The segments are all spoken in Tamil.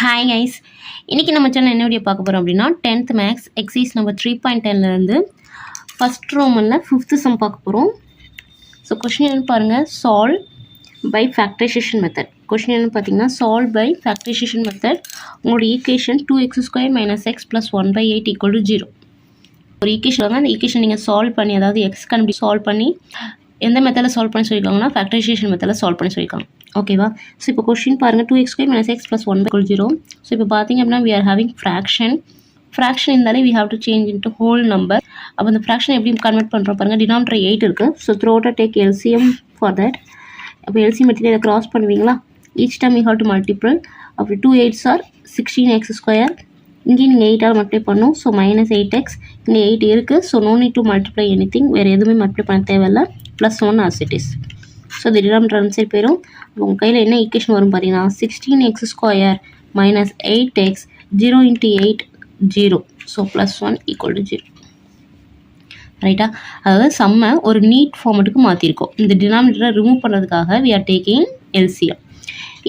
ஹாய் கைஸ், இன்றைக்கி நம்ம சேனல் என்ன வீடியோ பார்க்க போகிறோம் அப்படின்னா 10th மேக்ஸ் எக்ஸைஸ் நம்பர் 3.10லேருந்து ஃபஸ்ட் ரோமனில் 5th சம் பார்க்க போகிறோம். ஸோ கொஷின் என்னென்னு பாருங்கள், solve by factorisation method. Question என்னென்னு பார்த்தீங்கன்னா சால்வ் பை ஃபேக்டரைசேஷன் மெத்தட். உங்களோட ஈக்குவேஷன் 2x² - x + 1/8 = 0. ஒரு ஈக்குவேஷன் வாங்க, அந்த ஈக்குவேஷன் நீங்கள் சால்வ் பண்ணி, அதாவது எக்ஸ் கண்டுபிடி சால்வ் பண்ணி எந்த மெத்தடில் சால்வ் பண்ணி சொல்லியிருக்காங்கன்னா ஃபேக்டரைசேஷன் மெத்தடில் சால்வ் பண்ணி சொல்லியிருக்காங்க. ஓகேவா? ஸோ இப்போ கொஸ்டின் பாருங்கள், 2x² - x + 1/8 = 0. ஸோ இப்போ பார்த்தீங்க அப்படின்னா we are having fraction இருந்தாலே we have to change into whole number. அப்போ அந்த ஃப்ராக்ஷன் எப்படி கன்வெர்ட் பண்ணுறோம் பாருங்கள். டினாமினேட்டர் 8 இருக்குது. So throughout take LCM for that. அப்போ LCM எடுத்துகிட்டு இதை க்ராஸ் பண்ணுவீங்களா? each time you have to multiply. அப்போ 2 8s are 16x². இங்கே நீங்கள் 8ஆல் மல்டிப்ளை பண்ணணும். So -8x. இங்கே 8 இருக்குது. So no need to multiply anything. வேறு எதுவுமே மல்டிப்ளை பண்ண தேவையில்லை. +1 as it is. ஸோ இந்த டினாமினேட்டர் அந்த சைடு போயிடும். உங்கள் கையில் என்ன ஈக்குவேஷன் வரும் பார்த்தீங்கன்னா 16x² - 8x 0 × 8 0. ஸோ +1 = 0. ரைட்டா? அதாவது சம்மை ஒரு நீட் ஃபார்மெட்டுக்கு மாற்றிருக்கோம். இந்த டினாமினேட்டரை ரிமூவ் பண்ணுறதுக்காக we are taking LCM.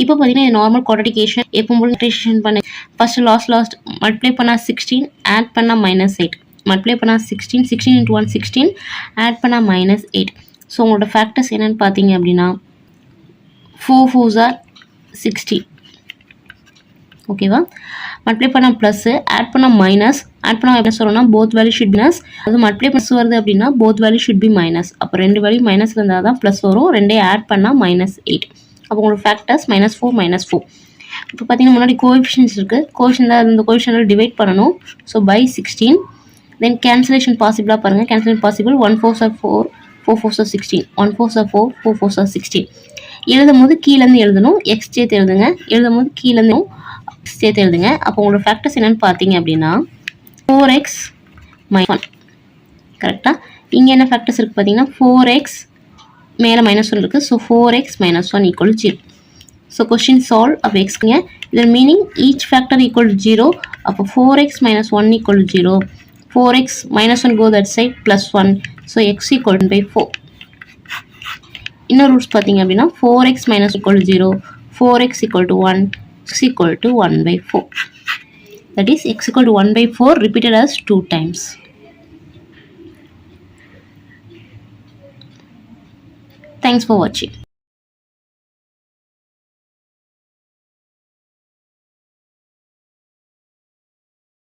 இப்போ பார்த்தீங்கன்னா இது நார்மல் குவாட்ரிகேஷன் எப்போது ஃபேக்டரைசேஷன் பண்ண ஃபஸ்ட்டு லாஸ்ட் மல்டிப்ளை பண்ணால் 16, ஆட் பண்ணால் -8, மல்டிப்ளை பண்ணால் 16 × 1 16, ஆட் பண்ணால் -8. ஸோ உங்களோட ஃபேக்டர்ஸ் என்னென்னு பார்த்தீங்க அப்படின்னா 4 4s are 16. ஓகேவா? மல்டிப்ளை பண்ணால் ப்ளஸ்ஸு, ஆட் பண்ணால் மைனஸ், ஆட் பண்ணால் எப்படி சொல்லணும்னா போத் வேல்யூ ஷுட் மைனஸ். அது மல்டிப்ளை ப்ளஸ் வருது அப்படின்னா both value should be minus. அப்போ 2 வேல்யூ மைனஸ் இருந்தால் தான் ப்ளஸ் வரும். 2 ஆட் பண்ணால் -8. அப்போ உங்களோட ஃபேக்டர்ஸ் -4 -4. இப்போ பார்த்தீங்கன்னா முன்னாடி கோஎஃபிஷியன்ஸ் இருக்குது. கோஎஃபிஷியன் தான் இந்த கோஎஃபிஷியன்ட் டிவைட் பண்ணணும். So by 16. தென் கேன்சலேஷன் பாசிபிளாக பாருங்கள். Cancellation possible. 1 4s are 4, 4 4s are 16, 1 4s are 4, 4 4s are 16. எழுதும் போது கீழேருந்து எழுதணும், எக்ஸ் சேர்த்து எழுதுங்க. எழுதும் போது கீழேருந்து சேர்த்து எழுதுங்க. அப்போ உங்களோட ஃபேக்டர்ஸ் என்னென்னு பார்த்தீங்க அப்படின்னா 4x - 1. கரெக்டாக? இங்கே என்ன ஃபேக்டர்ஸ் இருக்குது பார்த்தீங்கன்னா 4x மேலே -1 இருக்குது. So 4x - 1 = 0. So question solve அப்போ எக்ஸ்க்குங்க. இதன் மீனிங் ஈச் ஃபேக்டர் = 0. அப்போ 4x - 1 = 0. 4x - 1 go that side +1. So x = 1/4. இன்னொரு ரூல்ஸ் பார்த்தீங்க அப்படின்னா 4x - 1 = 0, 4x = 1, x = 1/4. That is x = 1/4 repeated as 2 times. Thanks for watching.